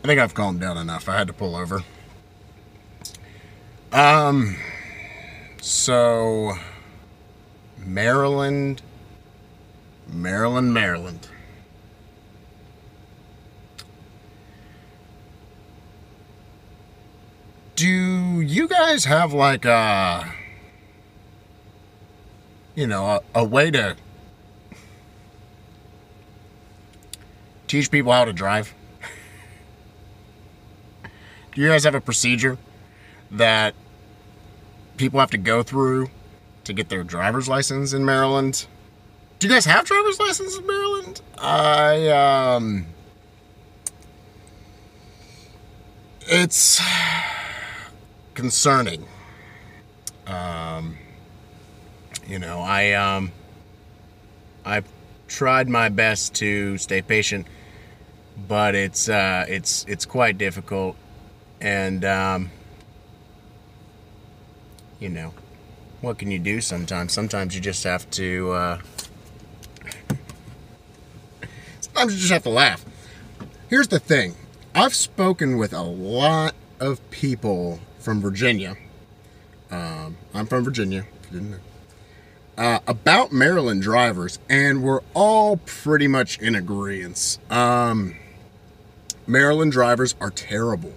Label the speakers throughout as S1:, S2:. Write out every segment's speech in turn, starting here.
S1: I think I've calmed down enough. I had to pull over. So Maryland. Do you guys have like a way to teach people how to drive? Do you guys have a procedure that people have to go through to get their driver's license in Maryland? Do you guys have driver's license in Maryland? It's concerning. I've tried my best to stay patient, but it's quite difficult, and what can you do sometimes? Sometimes you just have to laugh. Here's the thing. I've spoken with a lot of people from Virginia. I'm from Virginia, if you didn't know. About Maryland drivers, and we're all pretty much in agreement. Maryland drivers are terrible.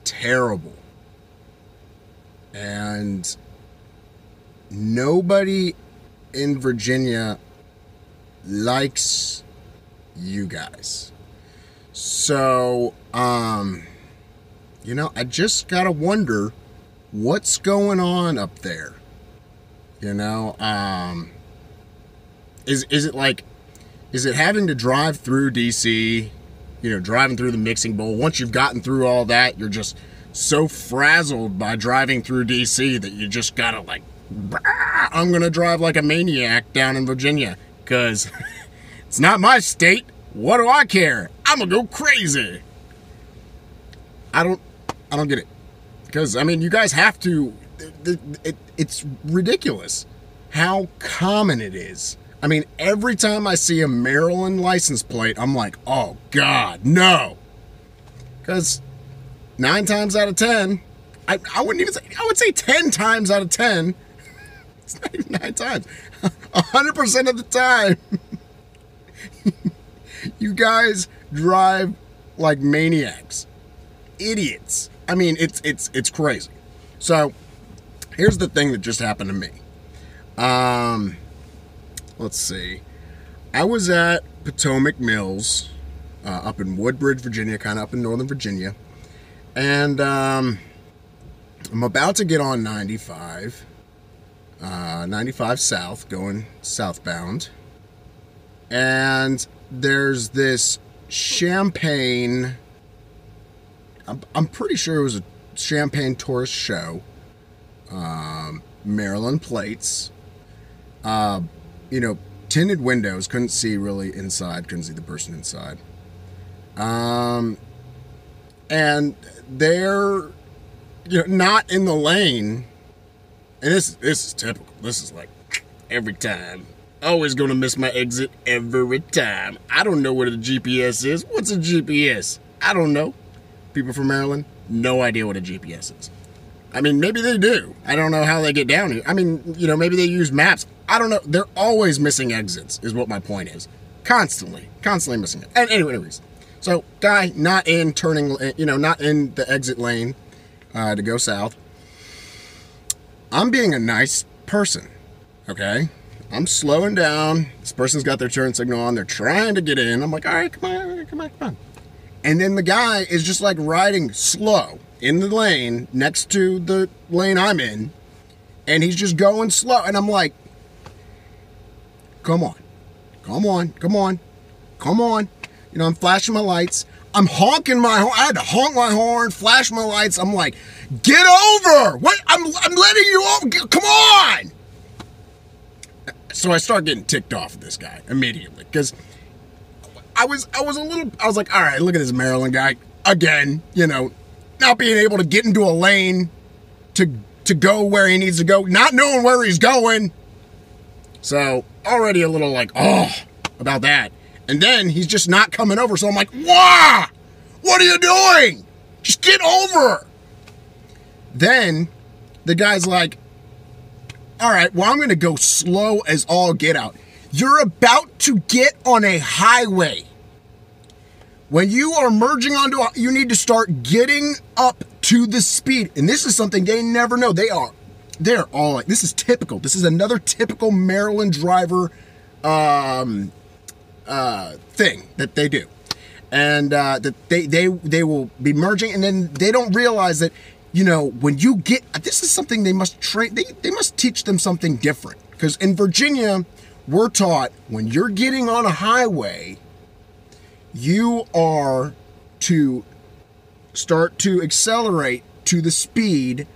S1: Terrible. And nobody in Virginia likes you guys. So, I just gotta wonder what's going on up there. Is it having to drive through DC, driving through the mixing bowl? Once you've gotten through all that, you're just so frazzled by driving through DC that you just gotta I'm gonna drive like a maniac down in Virginia, cause it's not my state. What do I care? I'm gonna go crazy. I don't get it. Because, you guys have to. It's ridiculous how common it is. Every time I see a Maryland license plate, I'm like, oh, God, no. Because 9 times out of 10, I wouldn't even say, I would say 10 times out of 10. It's not even 9 times. 100% of the time, you guys drive like maniacs. Idiots. It's crazy. So, here's the thing that just happened to me. Let's see. I was at Potomac Mills, up in Woodbridge, Virginia, kind of up in Northern Virginia. And, I'm about to get on 95 South, going southbound. And there's this Champagne... I'm pretty sure it was a Champagne tourist show. Maryland plates. Tinted windows. Couldn't see really inside. Couldn't see the person inside. And they're not in the lane. And this is typical. This is like every time. Always gonna miss my exit every time. I don't know what a GPS is. What's a GPS? I don't know. People from Maryland, no idea what a GPS is. Maybe they do. I don't know how they get down here. Maybe they use maps. I don't know. They're always missing exits, is what my point is. Constantly missing it. And anyways, so guy not in the exit lane to go south. I'm being a nice person, okay? I'm slowing down. This person's got their turn signal on. They're trying to get in. I'm like, all right, come on. And then the guy is just like riding slow in the lane next to the lane I'm in. And he's just going slow. And I'm like, come on. I'm flashing my lights. I'm honking my horn. I had to honk my horn, flash my lights. I'm like, get over. What? I'm letting you over. Come on. So I start getting ticked off at this guy immediately. Because I was like, all right, look at this Maryland guy again, not being able to get into a lane to go where he needs to go, not knowing where he's going. So already a little like, about that. And then he's just not coming over. So I'm like, "Wah! What are you doing? Just get over." Then the guy's like, "All right, well, I'm going to go slow as all get out." You're about to get on a highway. When you are merging onto you need to start getting up to the speed. And this is something they never know. They're all like, this is typical. This is another typical Maryland driver thing that they do. And that they will be merging, and then they don't realize that, you know, when you get, this is something they must train, they must teach them something different. Because in Virginia, we're taught when you're getting on a highway, you are to start to accelerate to the speed.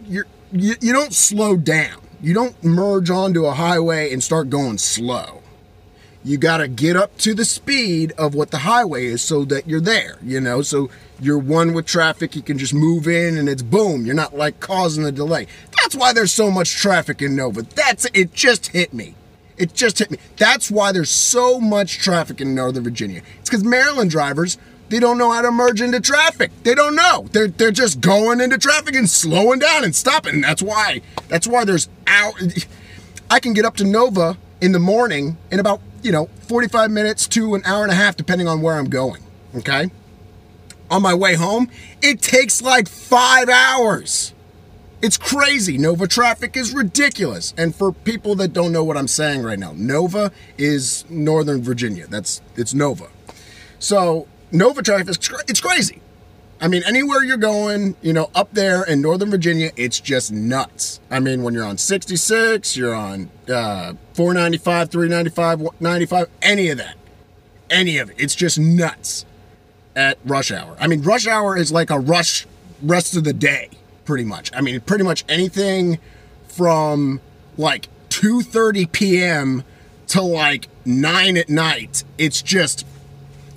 S1: You don't slow down. You don't merge onto a highway and start going slow. You got to get up to the speed of what the highway is so that you're there, you know, so you're one with traffic. You can just move in and it's boom. You're not like causing a delay. That's why there's so much traffic in Nova. It just hit me. It just hit me. That's why there's so much traffic in Northern Virginia. It's because Maryland drivers, they don't know how to merge into traffic. They don't know. They're just going into traffic and slowing down and stopping. And that's why there's I can get up to Nova in the morning in about, 45 minutes to an hour and a half, depending on where I'm going. Okay. On my way home, it takes like 5 hours. It's crazy. Nova traffic is ridiculous. And for people that don't know what I'm saying right now, Nova is Northern Virginia. It's Nova. So Nova traffic, it's crazy. I mean, anywhere you're going, up there in Northern Virginia, it's just nuts. I mean, when you're on 66, you're on 495, 395, 95, any of it. It's just nuts at rush hour. I mean, rush hour is like a rush rest of the day, pretty much. I mean, pretty much anything from like 2:30 p.m. to like 9 at night. It's just,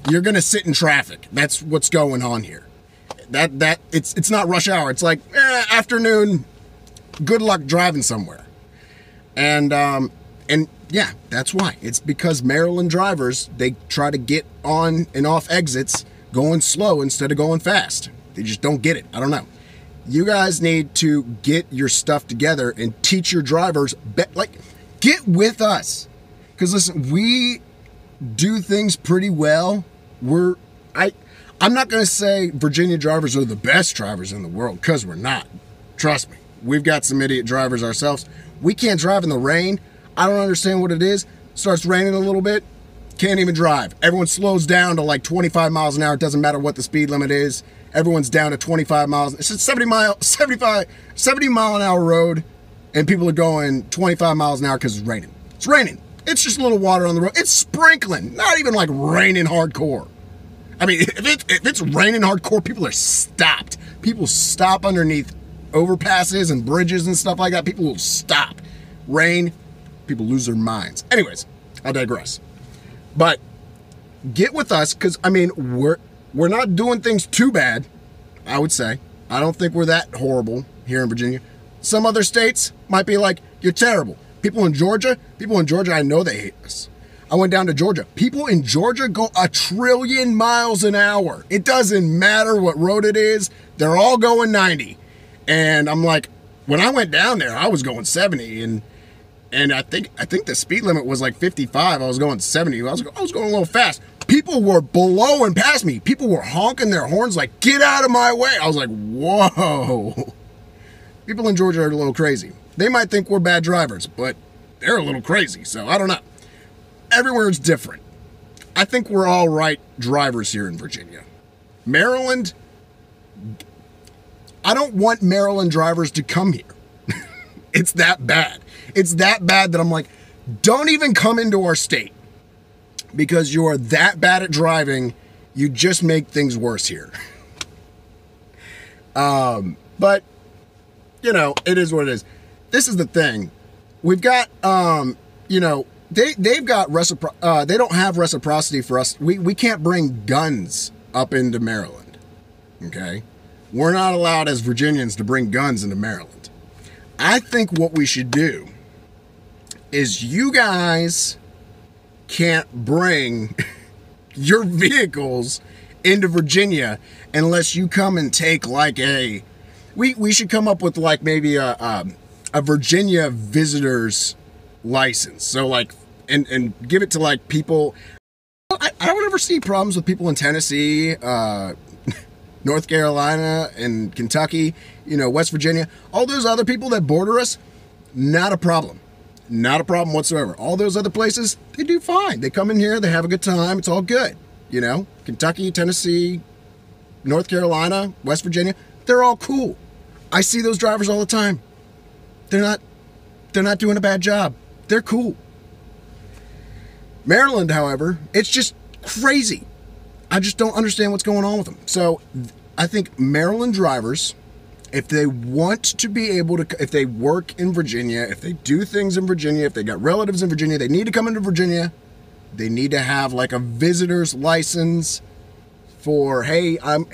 S1: you're going to sit in traffic. That's what's going on here. It's not rush hour. It's like afternoon. Good luck driving somewhere. And yeah, that's why. It's because Maryland drivers, they try to get on and off exits going slow instead of going fast. They just don't get it. I don't know. You guys need to get your stuff together and teach your drivers. Get with us. Because listen, we do things pretty well. I'm not going to say Virginia drivers are the best drivers in the world, because we're not. Trust me. We've got some idiot drivers ourselves. We can't drive in the rain. I don't understand what it is. Starts raining a little bit, can't even drive. Everyone slows down to like 25 miles an hour. It doesn't matter what the speed limit is. Everyone's down to 25 miles. It's a 70 mile an hour road, and people are going 25 miles an hour because it's raining. It's raining. It's just a little water on the road. It's sprinkling, not even like raining hardcore. I mean, if it's raining hardcore, people are stopped. People stop underneath overpasses and bridges and stuff like that. People will stop. Rain, people lose their minds. Anyways, I digress. But get with us, because I mean, we're not doing things too bad, I would say. I don't think we're that horrible here in Virginia. Some other states might be like, you're terrible. People in Georgia, I know they hate us. I went down to Georgia. People in Georgia go 1 trillion miles an hour. It doesn't matter what road it is. They're all going 90. And I'm like, when I went down there, I was going 70. And I think the speed limit was like 55. I was going 70. I was going a little fast. People were below and past me. People were honking their horns like, get out of my way. I was like, whoa. People in Georgia are a little crazy. They might think we're bad drivers, but they're a little crazy. So I don't know. Everywhere is different. I think we're all right drivers here in Virginia. Maryland, I don't want Maryland drivers to come here. It's that bad. It's that bad that I'm like, don't even come into our state, because you are that bad at driving. You just make things worse here. But, it is what it is. This is the thing. We've got, they've got they don't have reciprocity for us. We can't bring guns up into Maryland. Okay? We're not allowed as Virginians to bring guns into Maryland. I think what we should do is, you guys can't bring your vehicles into Virginia unless you come and take like we should come up with like maybe a Virginia visitor's license. So like, and give it to like people. I don't ever see problems with people in Tennessee, North Carolina, and Kentucky, West Virginia. All those other people that border us, not a problem. Not a problem whatsoever. All those other places, they do fine. They come in here, they have a good time, it's all good. Kentucky, Tennessee, North Carolina, West Virginia, they're all cool. I see those drivers all the time. They're not doing a bad job. They're cool. Maryland, however, it's just crazy. I just don't understand what's going on with them. So I think Maryland drivers, if they want to be able to, if they work in Virginia, if they do things in Virginia, if they got relatives in Virginia, they need to come into Virginia. They need to have like a visitor's license for, hey, I'm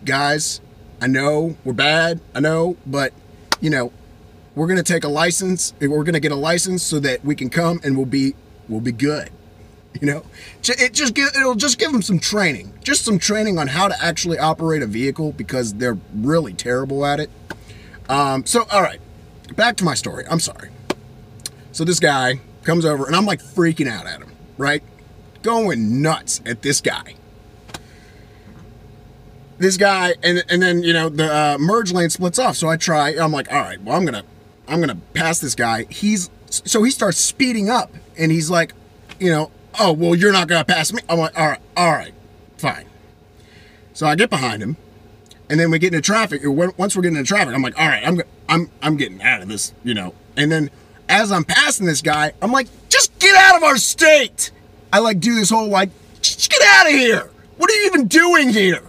S1: guys, I know we're bad, I know, but we're going to take a license. We're going to get a license so that we can come and we'll be good. It'll just give them some training, just some training on how to actually operate a vehicle, because they're really terrible at it. So, all right, back to my story. I'm sorry. So this guy comes over and I'm like freaking out at him, right? Going nuts at this guy. This guy, and then, the merge lane splits off. So I'm like, all right, well, I'm going to pass this guy. So he starts speeding up and he's like, oh, well, you're not going to pass me. I'm like, all right, fine. So I get behind him, and then we get into traffic. Once we're getting into traffic, I'm like, all right, I'm getting out of this, And then as I'm passing this guy, I'm like, just get out of our state. I like do this whole like, just get out of here. What are you even doing here?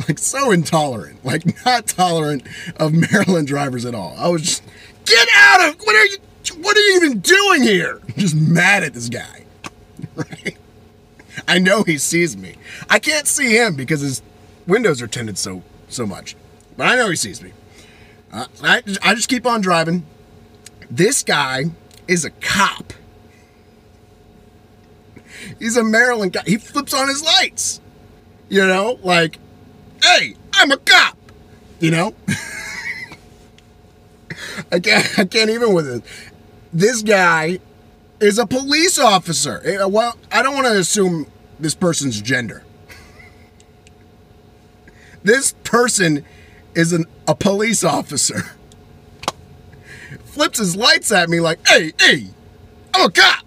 S1: Like so intolerant, like not tolerant of Maryland drivers at all. I was just, get out of, what are you even doing here? I'm just mad at this guy, right? I know he sees me. I can't see him because his windows are tinted so much, but I know he sees me. I just keep on driving. This guy is a cop. He's a Maryland guy. He flips on his lights, like, hey, I'm a cop, I can't even with it. This guy is a police officer. Well, I don't want to assume this person's gender. This person is a police officer. Flips his lights at me like, hey, I'm a cop.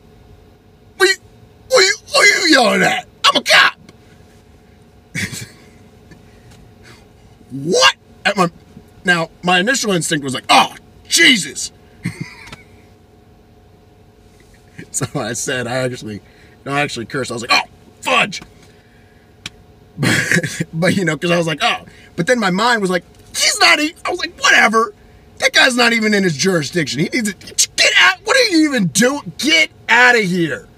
S1: What are you yelling at? I'm a cop. What? Now, my initial instinct was like, oh, Jesus. So I said, I actually cursed. I was like, oh, fudge. But because I was like, oh. But then my mind was like, I was like, whatever. That guy's not even in his jurisdiction. He needs to get out. What are you even doing? Get out of here.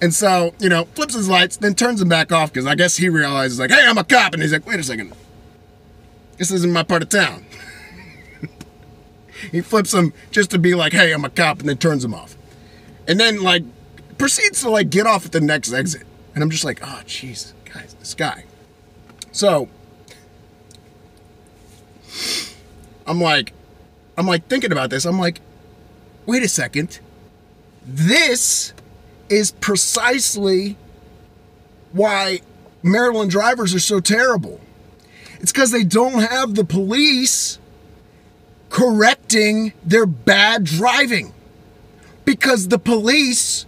S1: And so, flips his lights, then turns them back off because I guess he realizes, like, hey, I'm a cop. And he's like, wait a second. This isn't my part of town. He flips them just to be like, hey, I'm a cop, and then turns them off. And then, like, proceeds to, like, get off at the next exit. And I'm just like, oh, jeez, guys, this guy. So, I'm like thinking about this. I'm like, wait a second. This is precisely why Maryland drivers are so terrible. It's because they don't have the police correcting their bad driving. Because the police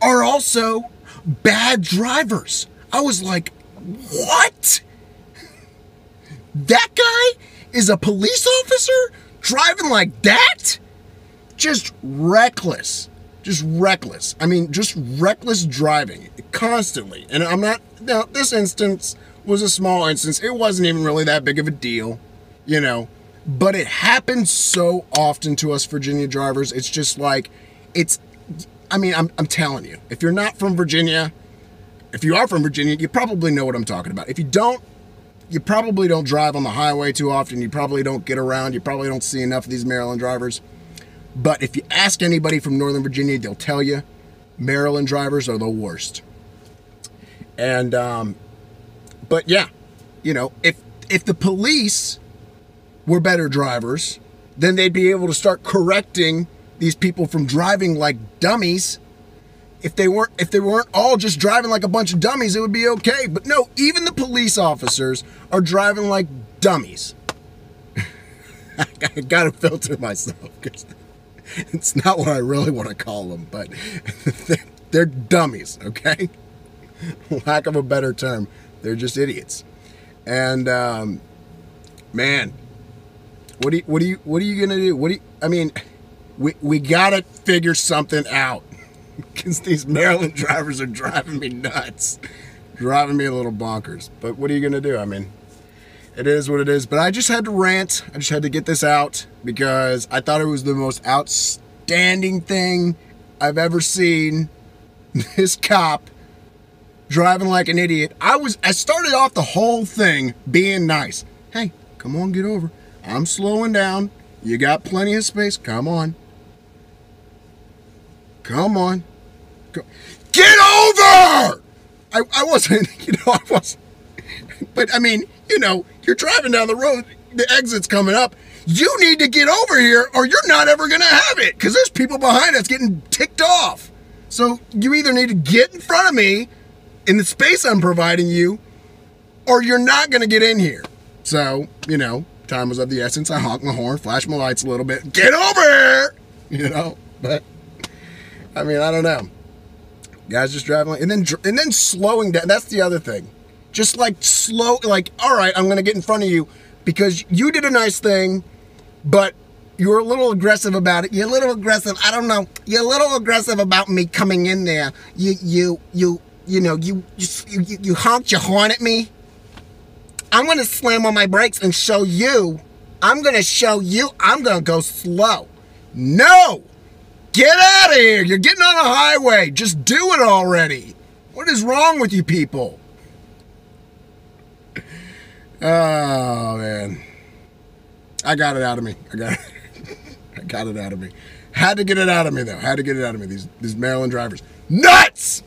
S1: are also bad drivers. I was like, what? That guy is a police officer driving like that? Just reckless. Just reckless. I mean, just reckless driving constantly. And now this instance was a small instance. It wasn't even really that big of a deal, but it happens so often to us Virginia drivers. It's just like, I'm telling you, if you're not from Virginia, if you are from Virginia, you probably know what I'm talking about. If you don't, you probably don't drive on the highway too often. You probably don't get around. You probably don't see enough of these Maryland drivers. But if you ask anybody from Northern Virginia, they'll tell you Maryland drivers are the worst. And, but yeah, you know, if the police were better drivers, then they'd be able to start correcting these people from driving like dummies. If they weren't all just driving like a bunch of dummies, it would be okay. But no, even the police officers are driving like dummies. I gotta filter myself because it's not what I really want to call them, but they're dummies, okay? Lack of a better term, they're just idiots. And man, what are you gonna do? I mean, we gotta figure something out because these Maryland drivers are driving me nuts, driving me a little bonkers. But what are you gonna do? I mean, it is what it is. But I just had to rant. I just had to get this out because I thought it was the most outstanding thing I've ever seen. This cop driving like an idiot. I started off the whole thing being nice. Hey, come on, get over. I'm slowing down. You got plenty of space. Come on. Come on. Get over! I wasn't, I wasn't. But I mean, you're driving down the road, the exit's coming up. You need to get over here or you're not ever going to have it because there's people behind us getting ticked off. So you either need to get in front of me in the space I'm providing you or you're not going to get in here. So, time was of the essence. I honked my horn, flashed my lights a little bit. Get over here! But, I mean, I don't know. Guys just driving and then slowing down. That's the other thing. Just slow, all right, I'm going to get in front of you because you did a nice thing, but you were a little aggressive about it. You're a little aggressive. I don't know. You're a little aggressive about me coming in there. You honked your horn at me. I'm going to slam on my brakes and show you. I'm going to go slow. No! Get out of here. You're getting on a highway. Just do it already. What is wrong with you people? Oh, man. I got it out of me. I got it out of me. Had to get it out of me, though. Had to get it out of me. These Maryland drivers. Nuts!